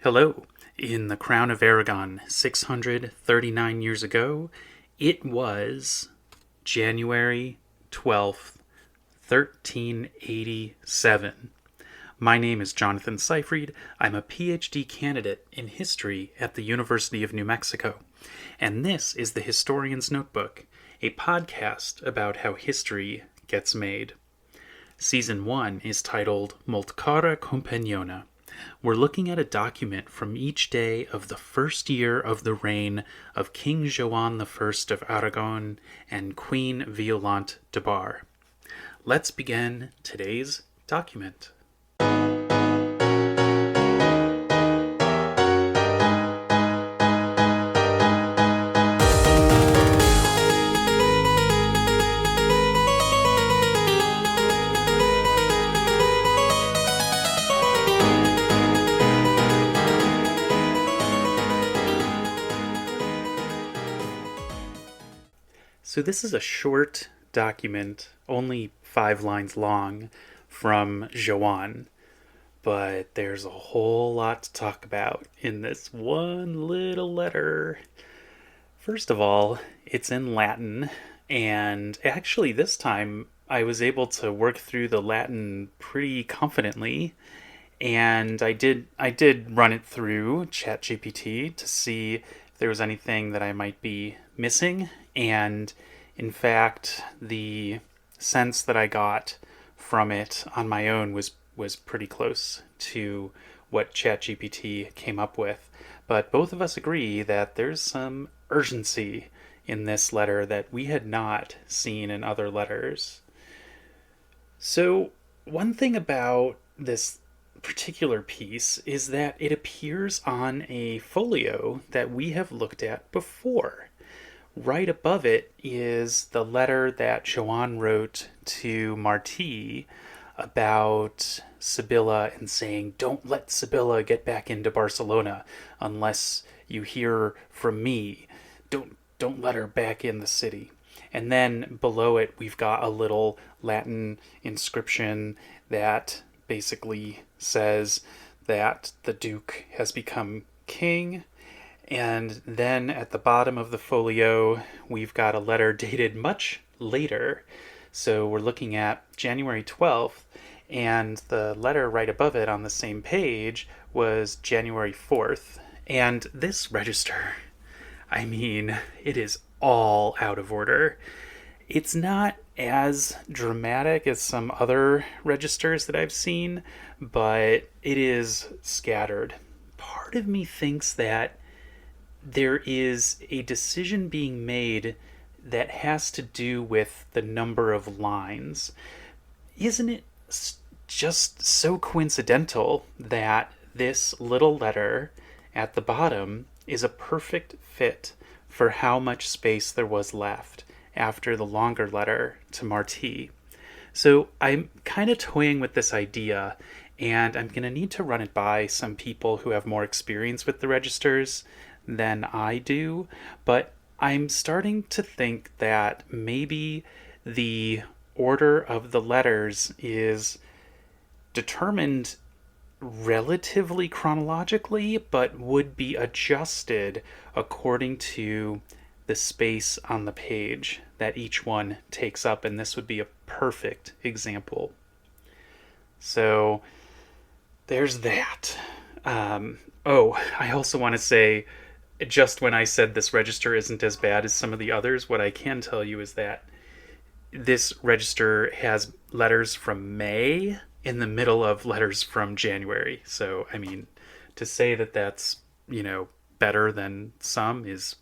Hello. In the Crown of Aragon, 639 years ago, it was January 12th, 1387. My name is Jonathan Seyfried. I'm a PhD candidate in history at the University of New Mexico. And this is the Historian's Notebook, a podcast about how history gets made. Season 1 is titled Multcara Companiona. We're looking at a document from each day of the first year of the reign of King Joan I of Aragon and Queen Violante de Bar. Let's begin today's document. So this is a short document, only 5 lines long, from Joan, but there's a whole lot to talk about in this one little letter. First of all, it's in Latin, and actually this time I was able to work through the Latin pretty confidently, and I did run it through ChatGPT to see if there was anything that I might be missing. And in fact, the sense that I got from it on my own was pretty close to what ChatGPT came up with. But both of us agree that there's some urgency in this letter that we had not seen in other letters. So one thing about this particular piece is that it appears on a folio that we have looked at before. Right above it is the letter that Joan wrote to Martí about Sibylla and saying, "Don't let Sibylla get back into Barcelona unless you hear from me. Don't let her back in the city." And then below it, we've got a little Latin inscription that basically says that the Duke has become king. And then at the bottom of the folio, we've got a letter dated much later. So we're looking at January 12th, and the letter right above it on the same page was January 4th. And this register, it is all out of order. It's not as dramatic as some other registers that I've seen, but it is scattered. Part of me thinks that there is a decision being made that has to do with the number of lines. Isn't it just so coincidental that this little letter at the bottom is a perfect fit for how much space there was left after the longer letter to Martí? So I'm kind of toying with this idea, and I'm going to need to run it by some people who have more experience with the registers than I do, but I'm starting to think that maybe the order of the letters is determined relatively chronologically, but would be adjusted according to the space on the page that each one takes up, and this would be a perfect example. So there's that. I also want to say, just when I said this register isn't as bad as some of the others, what I can tell you is that this register has letters from May in the middle of letters from January. So, to say that that's, better than some it's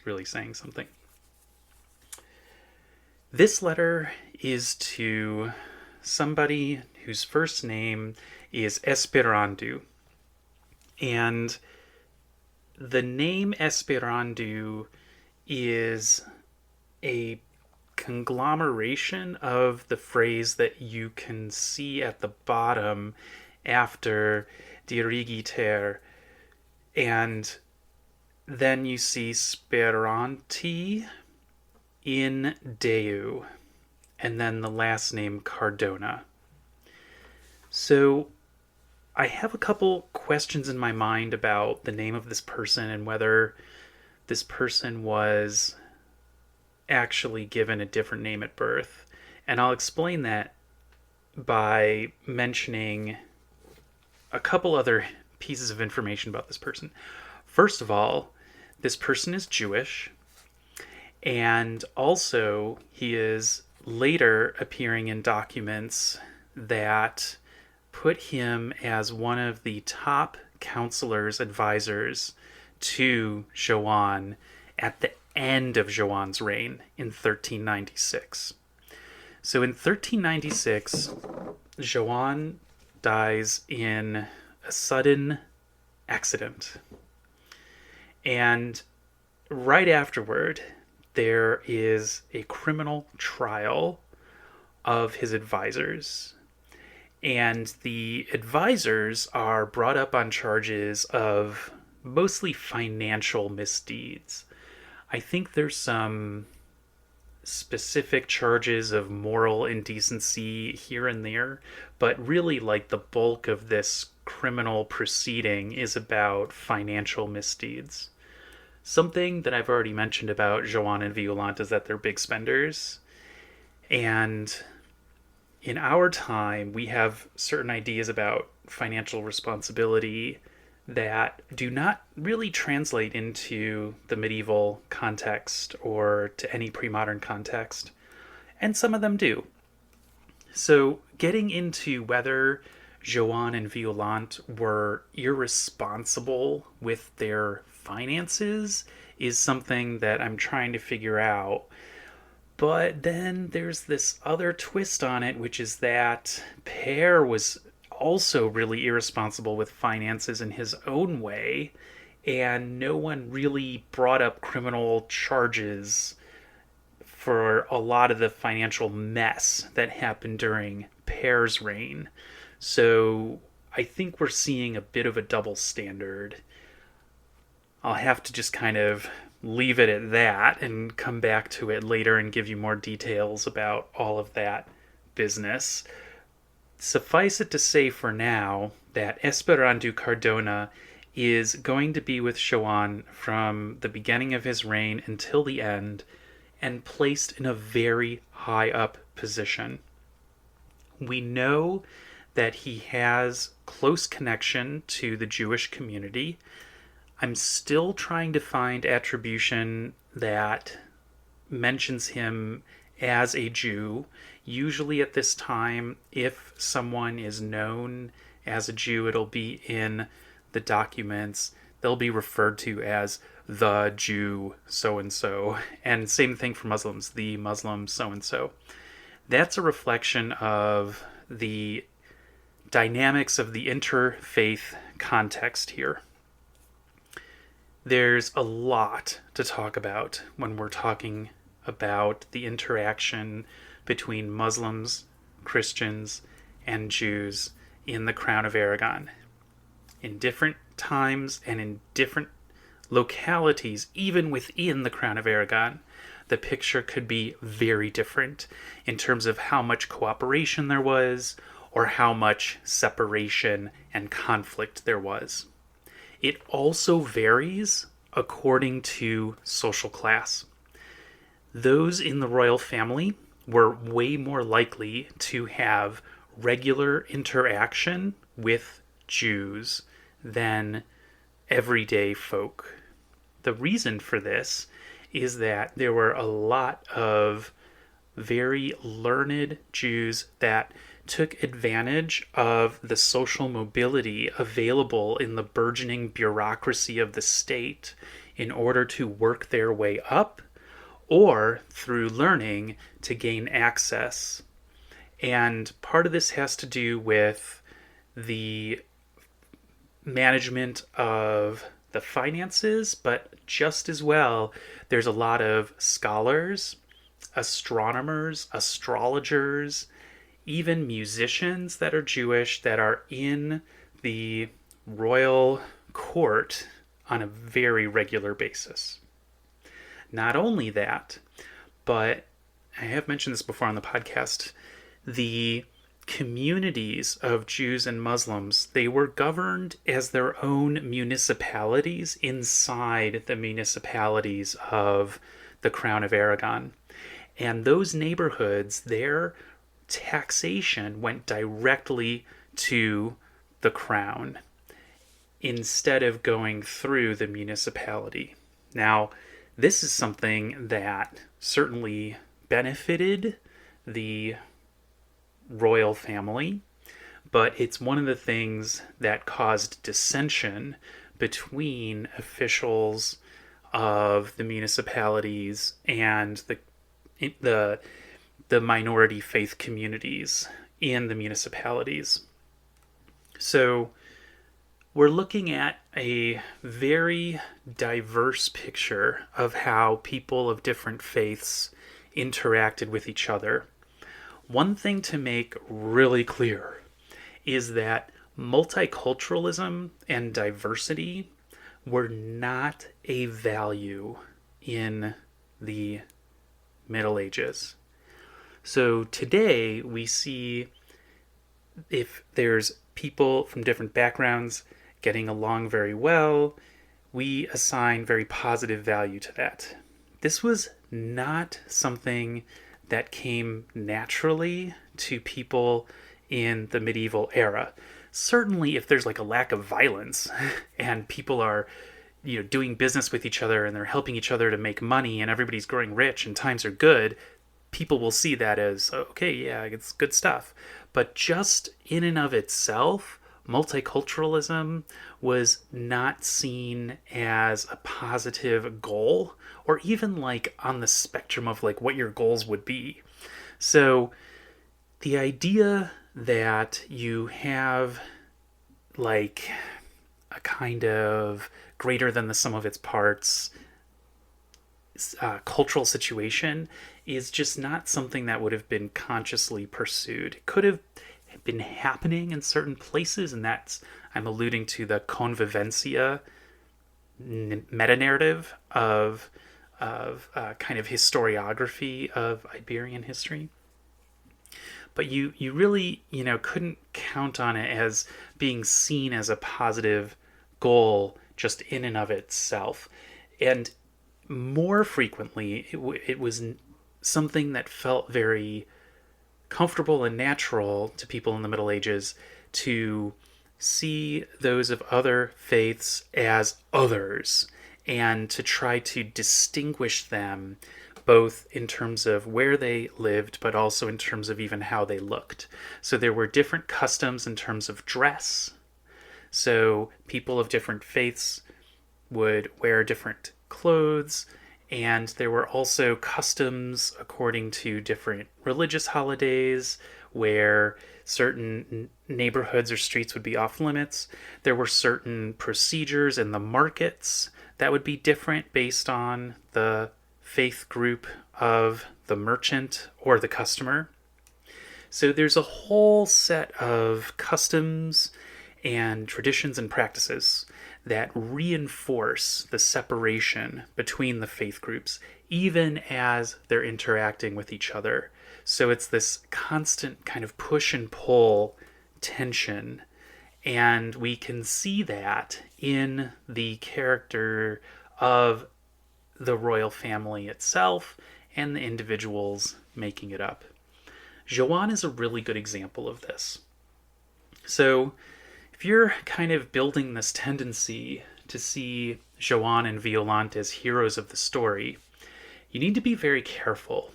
really saying something. This letter is to somebody whose first name is Esperandeu. And the name Esperandeu is a conglomeration of the phrase that you can see at the bottom after dirigiter, and then you see speranti in Deu, and then the last name Cardona. So I have a couple questions in my mind about the name of this person and whether this person was actually given a different name at birth. And I'll explain that by mentioning a couple other pieces of information about this person. First of all, this person is Jewish, and also he is later appearing in documents that put him as one of the top counselors, advisors to Joan at the end of Joan's reign in 1396. So in 1396, Joan dies in a sudden accident. And right afterward, there is a criminal trial of his advisors. And the advisors are brought up on charges of mostly financial misdeeds. I think there's some specific charges of moral indecency here and there, but really, like, the bulk of this criminal proceeding is about financial misdeeds. Something that I've already mentioned about Joan and Violante is that they're big spenders. And in our time, we have certain ideas about financial responsibility that do not really translate into the medieval context or to any pre-modern context. And some of them do. So getting into whether Joan and Violante were irresponsible with their finances is something that I'm trying to figure out. But then there's this other twist on it, which is that Pere was also really irresponsible with finances in his own way, and no one really brought up criminal charges for a lot of the financial mess that happened during Pere's reign. So I think we're seeing a bit of a double standard. I'll have to just kind of leave it at that and come back to it later and give you more details about all of that business. Suffice it to say for now that Esperandeu Cardona is going to be with Joan from the beginning of his reign until the end, and placed in a very high up position. We know that he has close connection to the Jewish community. I'm still trying to find attribution that mentions him as a Jew. Usually at this time, if someone is known as a Jew, it'll be in the documents. They'll be referred to as the Jew so-and-so. And same thing for Muslims, the Muslim so-and-so. That's a reflection of the dynamics of the interfaith context here. There's a lot to talk about when we're talking about the interaction between Muslims, Christians, and Jews in the Crown of Aragon. In different times and in different localities, even within the Crown of Aragon, the picture could be very different in terms of how much cooperation there was or how much separation and conflict there was. It also varies according to social class. Those in the royal family were way more likely to have regular interaction with Jews than everyday folk. The reason for this is that there were a lot of very learned Jews that took advantage of the social mobility available in the burgeoning bureaucracy of the state in order to work their way up or through learning to gain access. And part of this has to do with the management of the finances, but just as well, there's a lot of scholars, astronomers, astrologers, even musicians that are Jewish that are in the royal court on a very regular basis. Not only that, but I have mentioned this before on the podcast, the communities of Jews and Muslims, they were governed as their own municipalities inside the municipalities of the Crown of Aragon. And those neighborhoods, their taxation went directly to the crown instead of going through the municipality. Now, this is something that certainly benefited the royal family, but it's one of the things that caused dissension between officials of the municipalities and the minority faith communities in the municipalities. So we're looking at a very diverse picture of how people of different faiths interacted with each other. One thing to make really clear is that multiculturalism and diversity were not a value in the Middle Ages. So today we see if there's people from different backgrounds getting along very well, we assign very positive value to that. This was not something that came naturally to people in the medieval era. Certainly if there's like a lack of violence and people are doing business with each other and they're helping each other to make money and everybody's growing rich and times are good, people will see that as, okay, yeah, it's good stuff. But just in and of itself, multiculturalism was not seen as a positive goal or even like on the spectrum of like what your goals would be. So the idea that you have like a kind of greater than the sum of its parts cultural situation is just not something that would have been consciously pursued. It could have been happening in certain places, and that's, I'm alluding to the convivencia meta-narrative of kind of historiography of Iberian history. But you really, couldn't count on it as being seen as a positive goal just in and of itself. And more frequently, it was something that felt very comfortable and natural to people in the Middle Ages to see those of other faiths as others and to try to distinguish them both in terms of where they lived, but also in terms of even how they looked. So there were different customs in terms of dress. So people of different faiths would wear different clothes, and there were also customs according to different religious holidays where certain neighborhoods or streets would be off limits. There were certain procedures in the markets that would be different based on the faith group of the merchant or the customer. So there's a whole set of customs and traditions and practices that reinforce the separation between the faith groups, even as they're interacting with each other. So it's this constant kind of push and pull tension, and we can see that in the character of the royal family itself and the individuals making it up. Joan is a really good example of this. So if you're kind of building this tendency to see Joan and Violante as heroes of the story, you need to be very careful.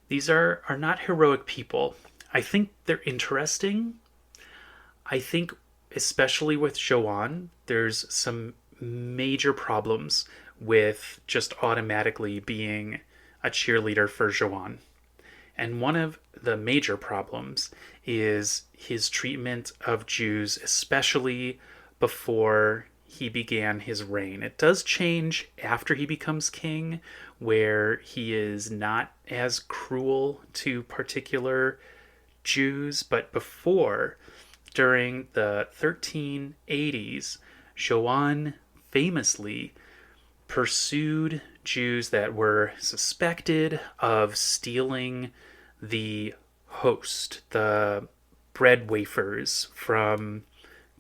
These are not heroic people. I think they're interesting. I think especially with Joan, there's some major problems with just automatically being a cheerleader for Joan. And one of the major problems is his treatment of Jews, especially before he began his reign. It does change after he becomes king, where he is not as cruel to particular Jews, but before, during the 1380s, Joan famously pursued Jews that were suspected of stealing the host, the bread wafers from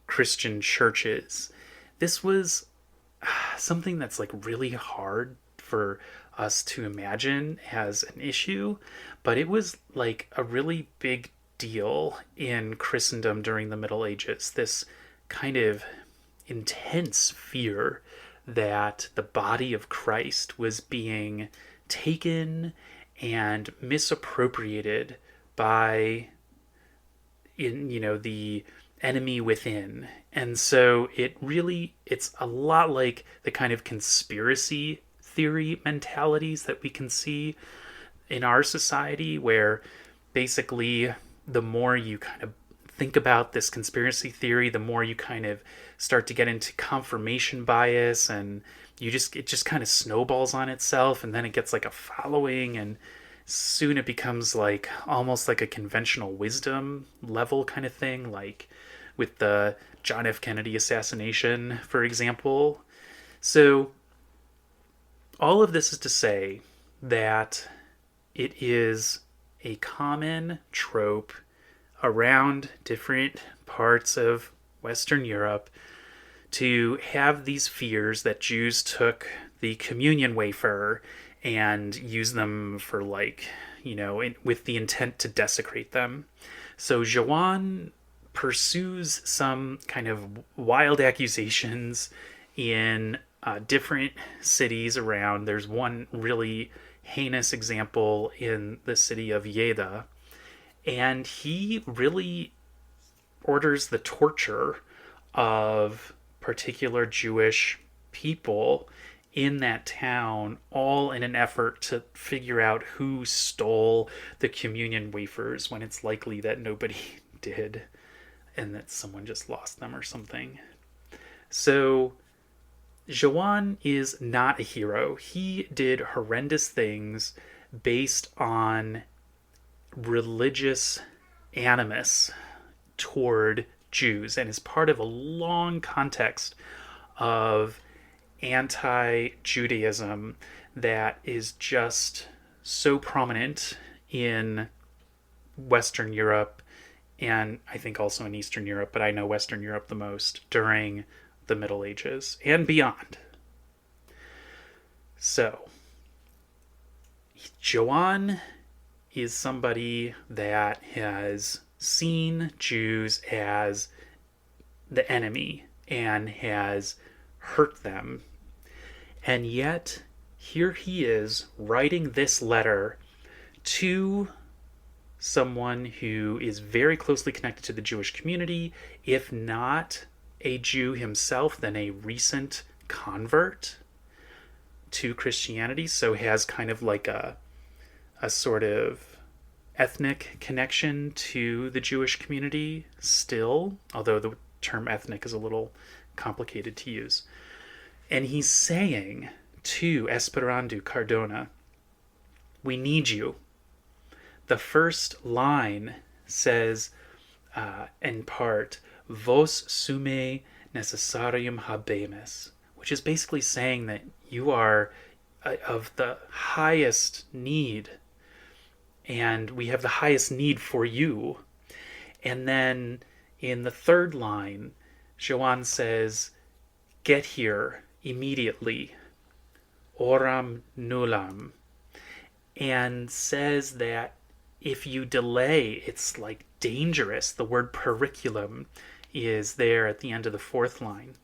Christian churches. This was something that's like really hard for us to imagine as an issue, but it was like a really big deal in Christendom during the Middle Ages. This kind of intense fear that the body of Christ was being taken and misappropriated by the enemy within. And so it's a lot like the kind of conspiracy theory mentalities that we can see in our society, where basically the more you kind of think about this conspiracy theory, the more you kind of start to get into confirmation bias, and it just kind of snowballs on itself, and then it gets like a following, and soon it becomes like almost like a conventional wisdom level kind of thing, like with the John F. Kennedy assassination, for example. So all of this is to say that it is a common trope around different parts of Western Europe to have these fears that Jews took the communion wafer and used them for with the intent to desecrate them. So Joan pursues some kind of wild accusations in different cities around. There's one really heinous example in the city of Lleida, and he really orders the torture of particular Jewish people in that town, all in an effort to figure out who stole the communion wafers, when it's likely that nobody did and that someone just lost them or something. So Joan is not a hero. He did horrendous things based on religious animus toward Jews, and is part of a long context of anti-Judaism that is just so prominent in Western Europe, and I think also in Eastern Europe, but I know Western Europe the most, during the Middle Ages and beyond. So, Joan is somebody that has seen Jews as the enemy and has hurt them. And yet, here he is writing this letter to someone who is very closely connected to the Jewish community, if not a Jew himself, then a recent convert to Christianity, so has kind of like a sort of ethnic connection to the Jewish community still, although the term ethnic is a little complicated to use. And he's saying to Esperandeu Cardona, we need you. The first line says, in part, vos summe necessarium habemus, which is basically saying that you are of the highest need, and we have the highest need for you. And then in the third line, Joan says, get here immediately, oram nullam, and says that if you delay, it's like dangerous. The word periculum is there at the end of the fourth line.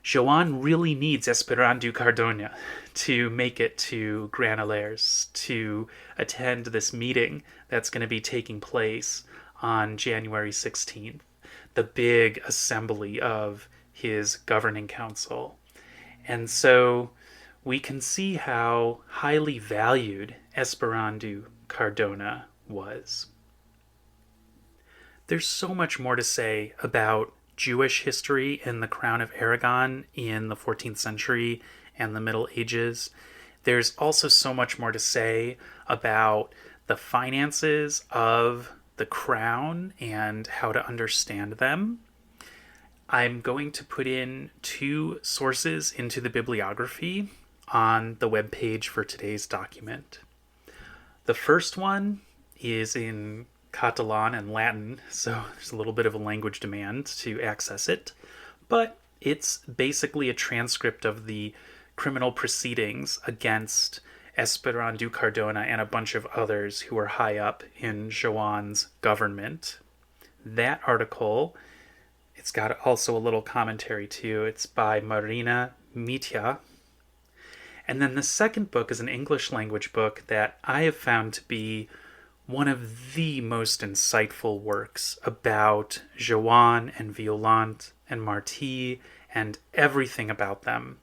Joan really needs Esperandeu Cardona to make it to Granollers to attend this meeting that's going to be taking place on January 16th, the big assembly of his governing council. And so we can see how highly valued Esperandeu Cardona was. There's so much more to say about Jewish history in the Crown of Aragon in the 14th century and the Middle Ages. There's also so much more to say about the finances of the crown and how to understand them. I'm going to put in 2 sources into the bibliography on the webpage for today's document. The first one is in Catalan and Latin, so there's a little bit of a language demand to access it. But it's basically a transcript of the criminal proceedings against Esperandeu Cardona and a bunch of others who were high up in Joan's government. That article, it's got also a little commentary too. It's by Marina Mitya. And then the second book is an English language book that I have found to be one of the most insightful works about Joan and Violante and Martí and everything about them.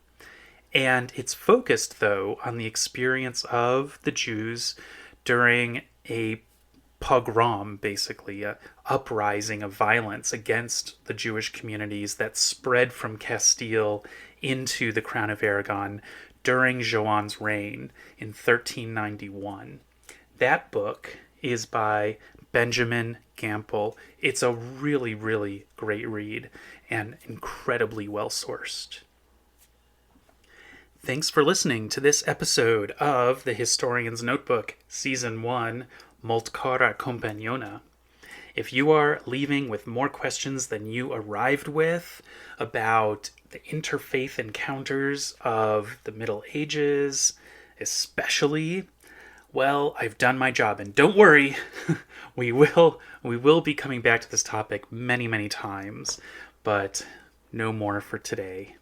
And it's focused, though, on the experience of the Jews during a pogrom, basically, a uprising of violence against the Jewish communities that spread from Castile into the Crown of Aragon during Joan's reign in 1391. That book is by Benjamin Gamble. It's a really, really great read and incredibly well-sourced. Thanks for listening to this episode of The Historian's Notebook, Season 1, Molt Cara Companiona. If you are leaving with more questions than you arrived with about the interfaith encounters of the Middle Ages, especially, well, I've done my job, and don't worry, we will be coming back to this topic many, many times, but no more for today.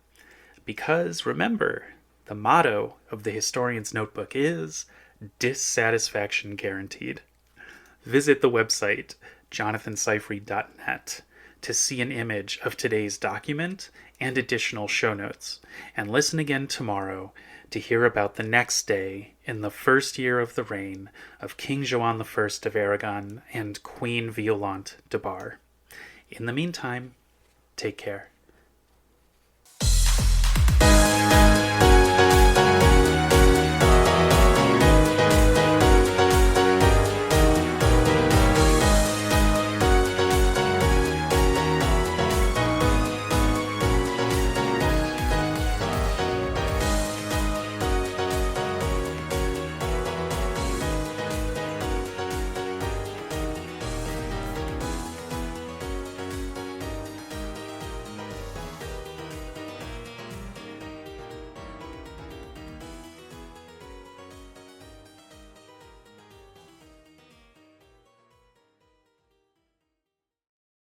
Because remember, the motto of the Historian's Notebook is dissatisfaction guaranteed. Visit the website jonathanseyfried.net to see an image of today's document and additional show notes, and listen again tomorrow to hear about the next day in the first year of the reign of King Joan I of Aragon and Queen Violante de Bar. In the meantime, take care.